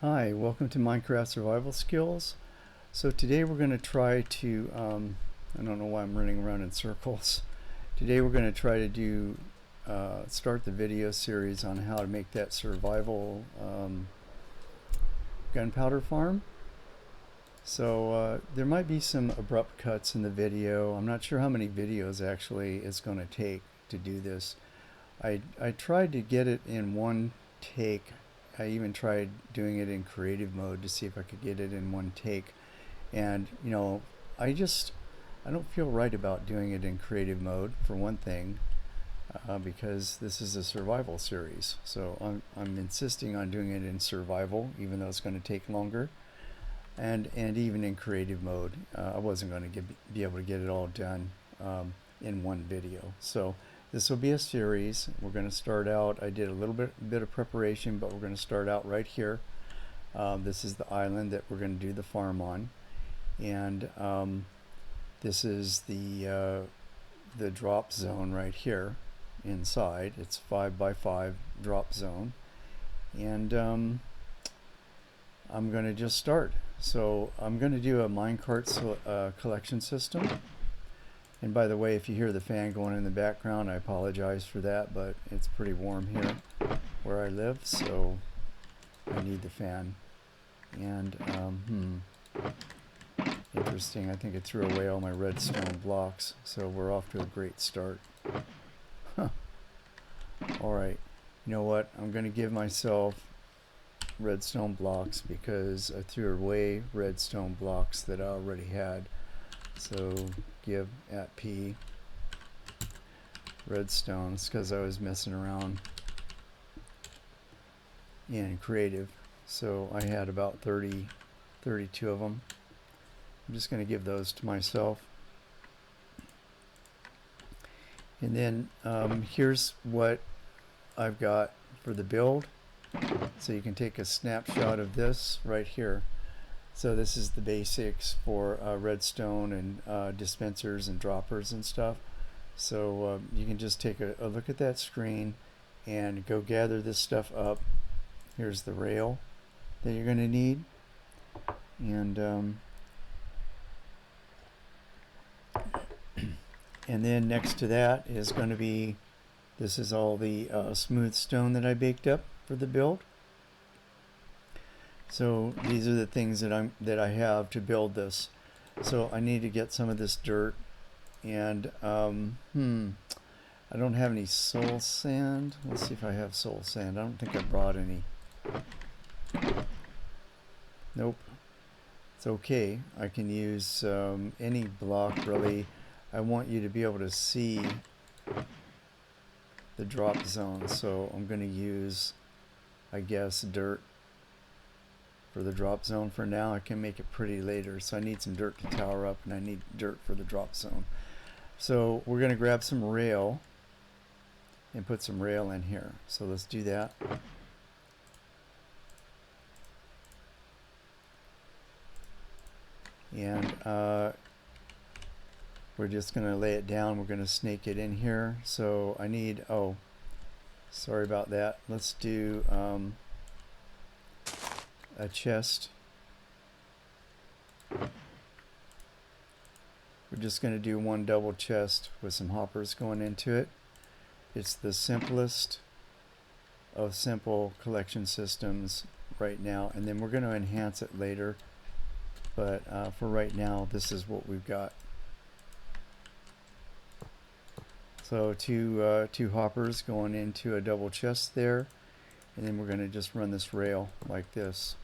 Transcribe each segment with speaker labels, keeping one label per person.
Speaker 1: Hi, welcome to Minecraft Survival Skills. So today we're going to try to, I don't know why I'm running around in circles. Today we're going to try to start the video series on how to make that survival gunpowder farm. So there might be some abrupt cuts in the video. I'm not sure how many videos actually it's going to take to do this. I tried to get it in one take. I even tried doing it in creative mode to see if I could get it in one take. And, I don't feel right about doing it in creative mode, for one thing, because this is a survival series. So I'm insisting on doing it in survival, even though it's going to take longer. And even in creative mode, I wasn't going to be able to get it all done in one video. So this will be a series. We're going to start out, I did a little bit of preparation, but we're going to start out right here. This is the island that we're going to do the farm on. And this is the drop zone right here inside. It's 5x5 drop zone. And I'm going to just start. So I'm going to do a minecart collection system. And by the way, if you hear the fan going in the background, I apologize for that, but it's pretty warm here where I live, so I need the fan. And, interesting, I think I threw away all my redstone blocks, so we're off to a great start. Huh. Alright, you know what, I'm going to give myself redstone blocks because I threw away redstone blocks that I already had. So give at P redstone. It's because I was messing around in creative. So I had about 32 of them. I'm just going to give those to myself. And then here's what I've got for the build. So you can take a snapshot of this right here. So this is the basics for redstone and dispensers and droppers and stuff. So you can just take a look at that screen and go gather this stuff up. Here's the rail that you're going to need. And and then next to that is going to be, this is all the smooth stone that I baked up for the build. So these are the things that I have to build this. So I need to get some of this dirt, and I don't have any soul sand. Let's see if I have soul sand. I don't think I brought any. Nope. It's okay. I can use any block really. I want you to be able to see the drop zone, so I'm going to use, I guess, dirt for the drop zone for now. I can make it pretty later, so I need some dirt to tower up, and I need dirt for the drop zone. So we're going to grab some rail and put some rail in here. So let's do that. And we're just going to lay it down. We're going to snake it in here. So I need, oh, sorry about that. Let's do a chest. We're just going to do one double chest with some hoppers going into it. It's the simplest of simple collection systems right now, and then we're going to enhance it later, but for right now this is what we've got. So two hoppers going into a double chest there, and then we're going to just run this rail like this.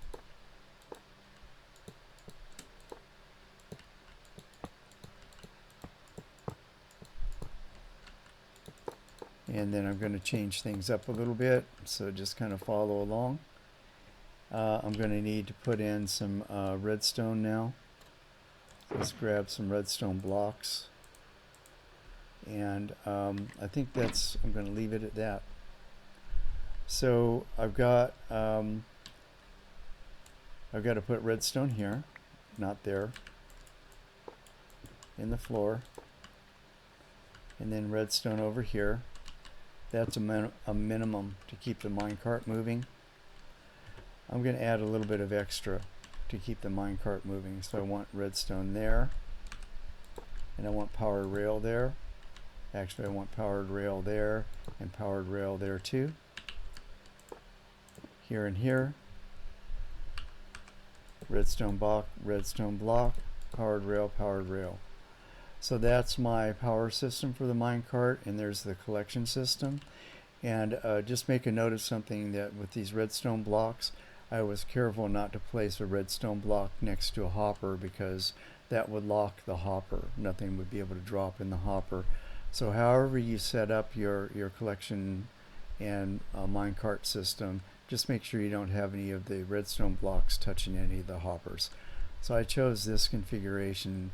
Speaker 1: And then I'm going to change things up a little bit, so just kind of follow along. I'm going to need to put in some redstone now. So let's grab some redstone blocks. And I think I'm going to leave it at that. So I've got to put redstone here, not there, in the floor, and then redstone over here. That's a minimum to keep the minecart moving. I'm going to add a little bit of extra to keep the minecart moving. So I want redstone there, and I want powered rail there. Actually, I want powered rail there and powered rail there too. Here and here. Redstone block, powered rail, powered rail. So that's my power system for the minecart, and there's the collection system. And just make a note of something, that with these redstone blocks, I was careful not to place a redstone block next to a hopper, because that would lock the hopper. Nothing would be able to drop in the hopper. So however you set up your collection and minecart system, just make sure you don't have any of the redstone blocks touching any of the hoppers. So I chose this configuration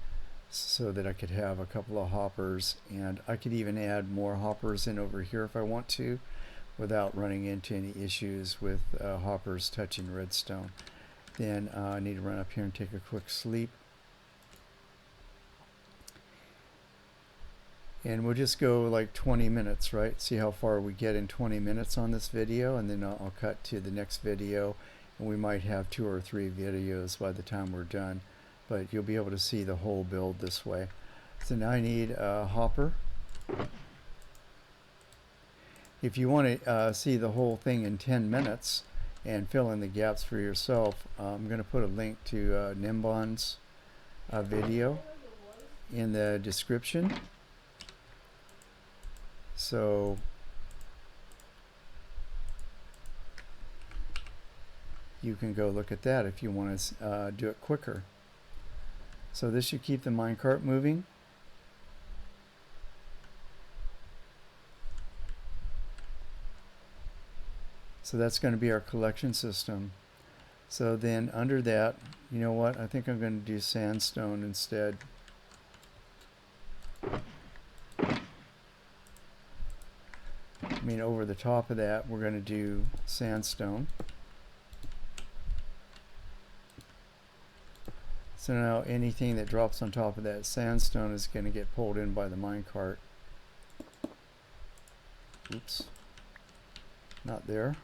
Speaker 1: so that I could have a couple of hoppers, and I could even add more hoppers in over here if I want to, without running into any issues with hoppers touching redstone. Then I need to run up here and take a quick sleep. And we'll just go like 20 minutes, right? See how far we get in 20 minutes on this video, and then I'll cut to the next video, and we might have 2 or 3 videos by the time we're done. But you'll be able to see the whole build this way. So now I need a hopper. If you want to see the whole thing in 10 minutes and fill in the gaps for yourself, I'm going to put a link to Nimbon's video in the description. So you can go look at that if you want to do it quicker. So this should keep the minecart moving. So that's going to be our collection system. So then under that, you know what, I think I'm going to do sandstone instead. I mean, over the top of that, we're going to do sandstone. So now anything that drops on top of that sandstone is going to get pulled in by the minecart. Oops, not there.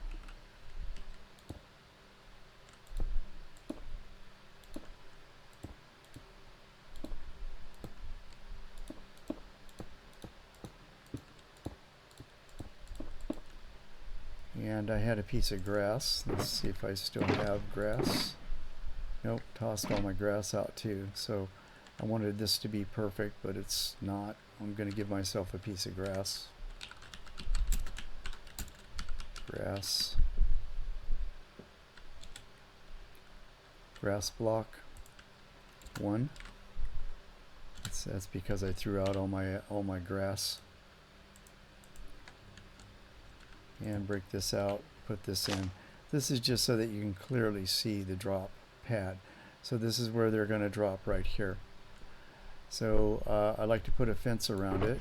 Speaker 1: And I had a piece of grass. Let's see if I still have grass. Nope, tossed all my grass out too. So I wanted this to be perfect, but it's not. I'm going to give myself a piece of grass. Grass. Grass block 1. That's because I threw out all my grass. And break this out, put this in. This is just so that you can clearly see the drop pad. So this is where they're going to drop, right here. So I like to put a fence around it.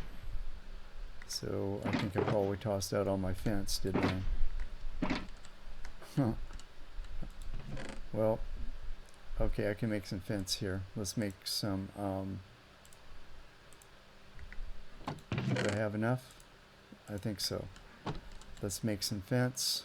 Speaker 1: So I think I probably tossed out all my fence, didn't I? Huh. Well, okay, I can make some fence here. Let's make some, do I have enough? I think so. Let's make some fence.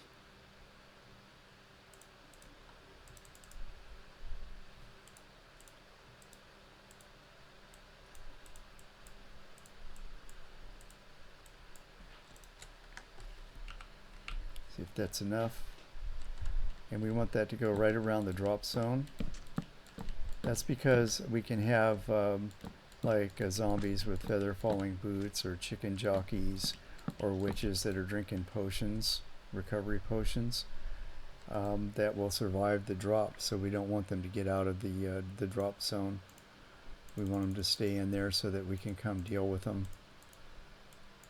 Speaker 1: See if that's enough. And we want that to go right around the drop zone. That's because we can have like zombies with feather falling boots, or chicken jockeys, or witches that are drinking potions, recovery potions, that will survive the drop. So we don't want them to get out of the drop zone. We want them to stay in there so that we can come deal with them.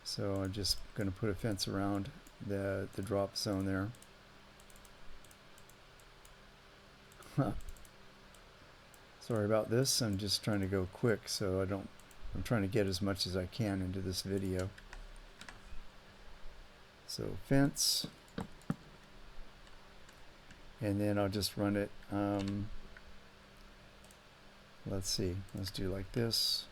Speaker 1: So I'm just going to put a fence around the drop zone there. Huh. Sorry about this. I'm just trying to go quick, so I'm trying to get as much as I can into this video. So fence, and then I'll just run it, let's see, let's do like this,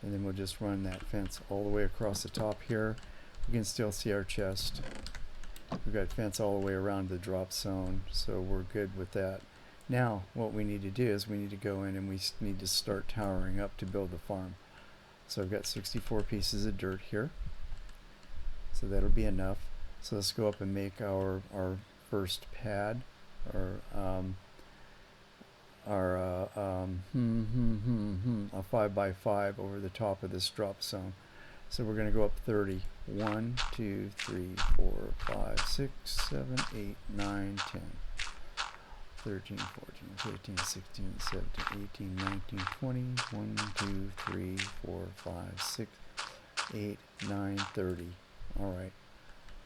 Speaker 1: and then we'll just run that fence all the way across the top here. We can still see our chest. We've got fence all the way around the drop zone, so we're good with that. Now, what we need to do is we need to go in and we need to start towering up to build the farm. So I've got 64 pieces of dirt here, so that'll be enough. So let's go up and make our first pad, or a 5x5 over the top of this drop zone. So we're going to go up 30. 1, 2, 3, 4, 5, 6, 7, 8, 9, 10, 13, 14, 15, 16, 17, 18, 19, 20, 1, 2, 3, 4, 5, 6, 8, 9, 30. Alright.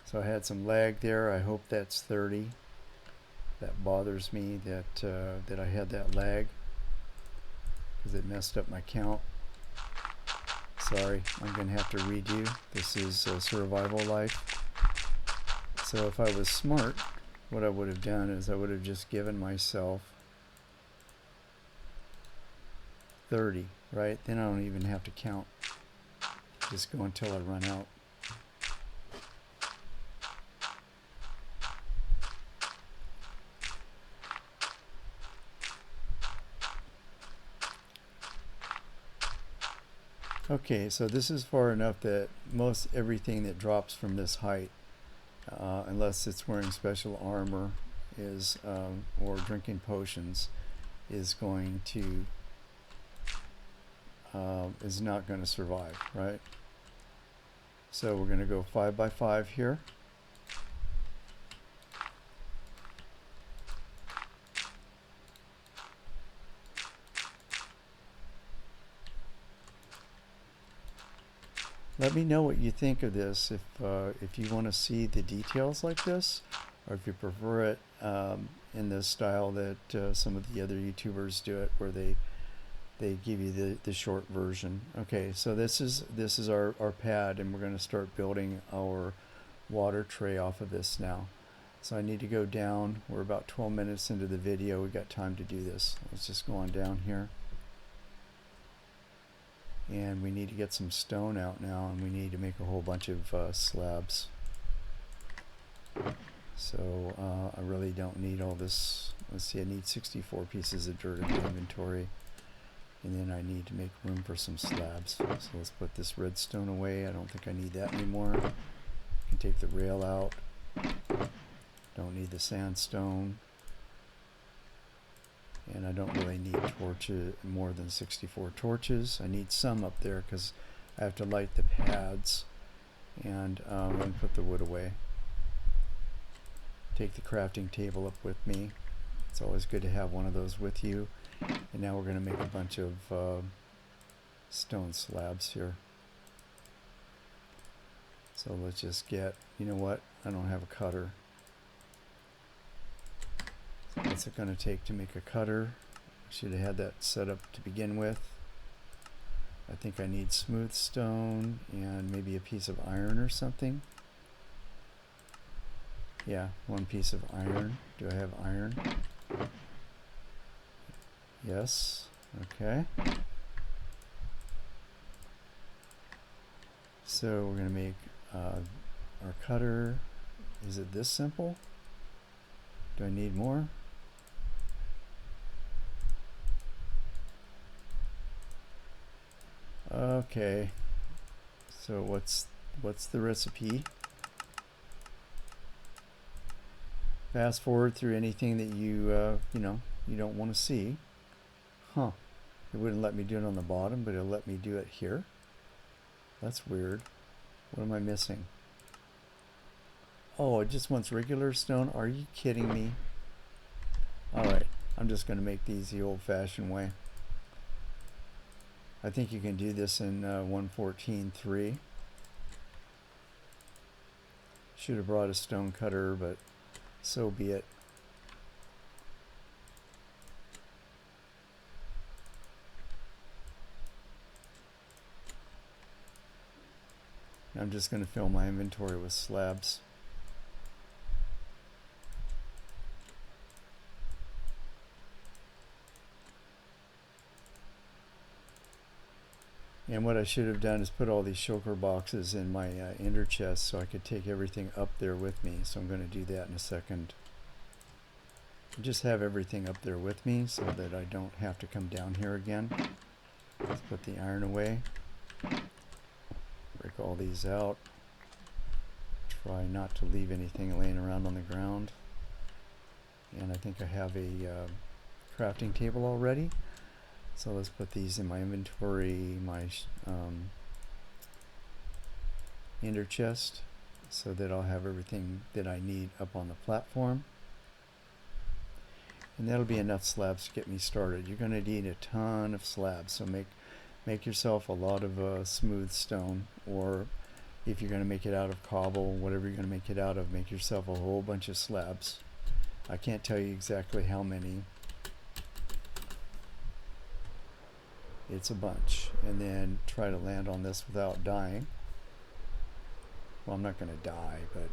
Speaker 1: So I had some lag there. I hope that's 30. That bothers me that I had that lag because it messed up my count. Sorry, I'm going to have to redo. This is survival life. So if I was smart, what I would have done is I would have just given myself 30, right? Then I don't even have to count. Just go until I run out. Okay, so this is far enough that most everything that drops from this height, unless it's wearing special armor, is or drinking potions, is going to is not going to survive, right? So we're going to go 5x5 here. Let me know what you think of this, if you want to see the details like this, or if you prefer it in the style that some of the other YouTubers do it, where they give you the short version. Okay, so this is our pad, and we're going to start building our water tray off of this now. So I need to go down. We're about 12 minutes into the video. We've got time to do this. Let's just go on down here. And we need to get some stone out now, and we need to make a whole bunch of slabs. So I really don't need all this. Let's see, I need 64 pieces of dirt in the inventory, and then I need to make room for some slabs. So let's put this redstone away. I don't think I need that anymore. I can take the rail out. Don't need the sandstone. And I don't really need torches, more than 64 torches. I need some up there because I have to light the pads, and then put the wood away. Take the crafting table up with me. It's always good to have one of those with you. And now we're going to make a bunch of stone slabs here. So let's just get, you know what, I don't have a cutter. What's it going to take to make a cutter? Should have had that set up to begin with. I think I need smooth stone and maybe a piece of iron or something. Yeah, one piece of iron. Do I have iron? Yes. Okay. So we're going to make our cutter. Is it this simple? Do I need more? Okay, so what's the recipe? Fast forward through anything that you you don't want to see. Huh? It wouldn't let me do it on the bottom, but it'll let me do it here. That's weird. What am I missing? Oh, it just wants regular stone. Are you kidding me? All right, I'm just going to make these the old-fashioned way. I think you can do this in 1.14.3. Should have brought a stone cutter, but so be it. I'm just going to fill my inventory with slabs. And what I should have done is put all these shulker boxes in my ender chest so I could take everything up there with me. So I'm going to do that in a second. Just have everything up there with me so that I don't have to come down here again. Let's put the iron away. Break all these out. Try not to leave anything laying around on the ground. And I think I have a crafting table already. So let's put these in my inventory, my ender chest, so that I'll have everything that I need up on the platform. And that'll be enough slabs to get me started. You're going to need a ton of slabs, so make yourself a lot of smooth stone, or if you're going to make it out of cobble, whatever you're going to make it out of, make yourself a whole bunch of slabs. I can't tell you exactly how many. It's a bunch. And then try to land on this without dying. Well, I'm not going to die, but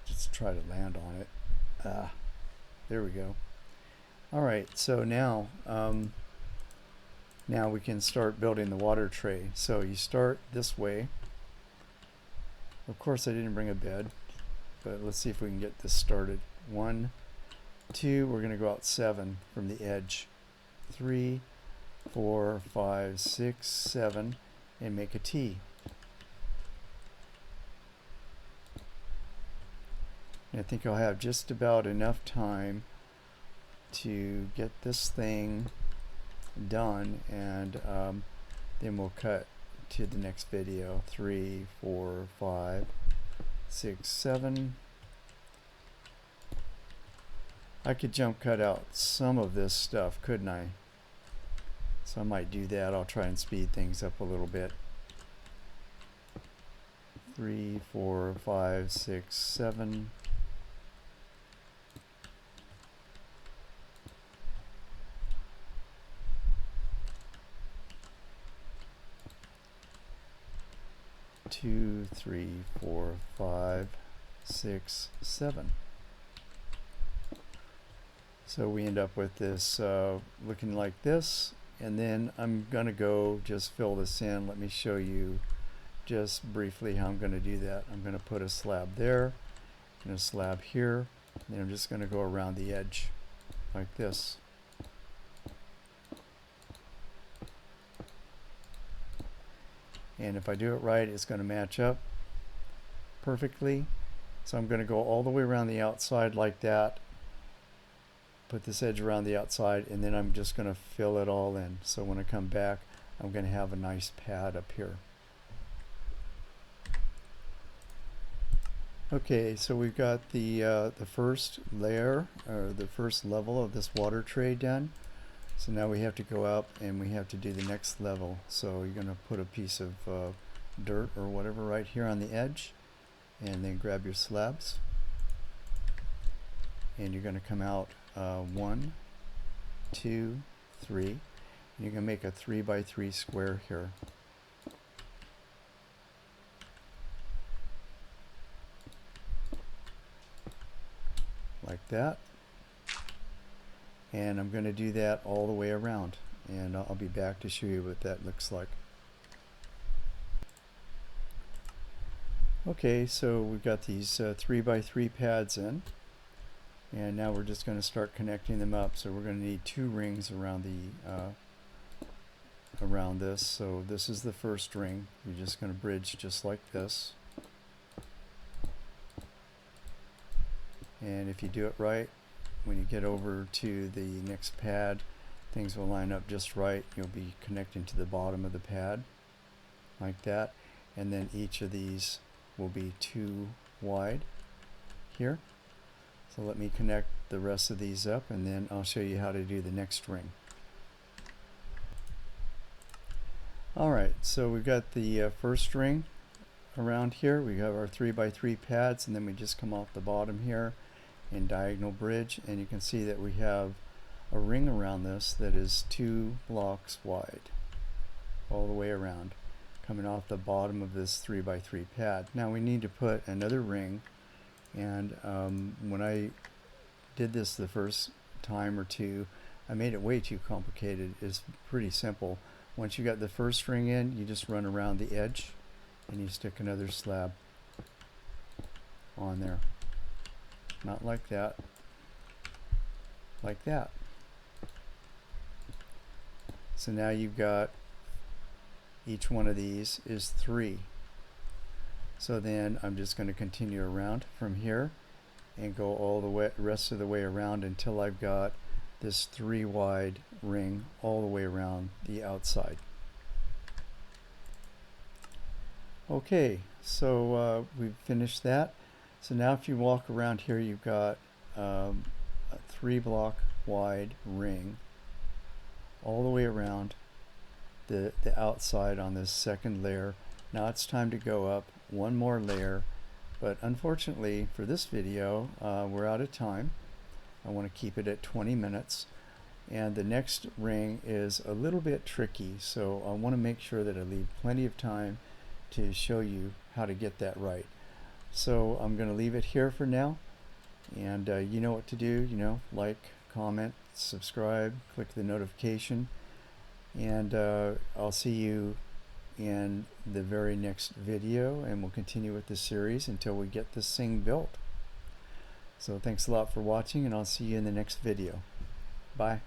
Speaker 1: just try to land on it. There we go. Alright, so now we can start building the water tray. So you start this way. Of course I didn't bring a bed, but let's see if we can get this started. 1, 2, we're going to go out 7 from the edge. 3, 4, 5, 6, 7, and make a T. And I think I'll have just about enough time to get this thing done, and then we'll cut to the next video. 3, 4, 5, 6, 7. I could jump cut out some of this stuff, couldn't I? So I might do that. I'll try and speed things up a little bit. 3, 4, 5, 6, 7. Two, 3, 4, 5, 6, 7. So we end up with this looking like this, and then I'm going to go just fill this in. Let me show you just briefly how I'm going to do that. I'm going to put a slab there and a slab here, and I'm just going to go around the edge like this. And if I do it right, it's going to match up perfectly. So I'm going to go all the way around the outside like that, put this edge around the outside, and then I'm just going to fill it all in. So when I come back, I'm going to have a nice pad up here. Okay, so we've got the first layer, or the first level of this water tray done. So now we have to go up and we have to do the next level. So you're going to put a piece of dirt or whatever right here on the edge, and then grab your slabs, and you're going to come out 1, 2, 3. And you're going to make a 3 by 3 square here. Like that. And I'm going to do that all the way around, and I'll be back to show you what that looks like. Okay, so we've got these 3 by 3 pads in, and now we're just going to start connecting them up. So we're going to need 2 rings around the around this. So this is the first ring. You're just going to bridge just like this, and if you do it right, when you get over to the next pad, things will line up just right. You'll be connecting to the bottom of the pad like that, and then each of these will be 2 wide here. So let me connect the rest of these up, and then I'll show you how to do the next ring. Alright, so we've got the first ring around here. We have our 3 by 3 pads, and then we just come off the bottom here in diagonal bridge, and you can see that we have a ring around this that is 2 blocks wide all the way around, coming off the bottom of this 3 by 3 pad. Now we need to put another ring, and when I did this the first time or two, I made it way too complicated. It's pretty simple, Once you got the first ring in, you just run around the edge and you stick another slab on there. Not like that, like that. So now you've got, each one of these is 3. So then I'm just going to continue around from here and go all the way, rest of the way around until I've got this 3 wide ring all the way around the outside. Okay, so we've finished that. So now if you walk around here, you've got a 3 block wide ring all the way around the outside on this second layer. Now it's time to go up one more layer, but unfortunately for this video we're out of time. I want to keep it at 20 minutes, and the next ring is a little bit tricky, so I want to make sure that I leave plenty of time to show you how to get that right. So I'm going to leave it here for now, and you know what to do. You know, like, comment, subscribe, click the notification, and I'll see you in the very next video, and we'll continue with this series until we get this thing built. So thanks a lot for watching, and I'll see you in the next video. Bye.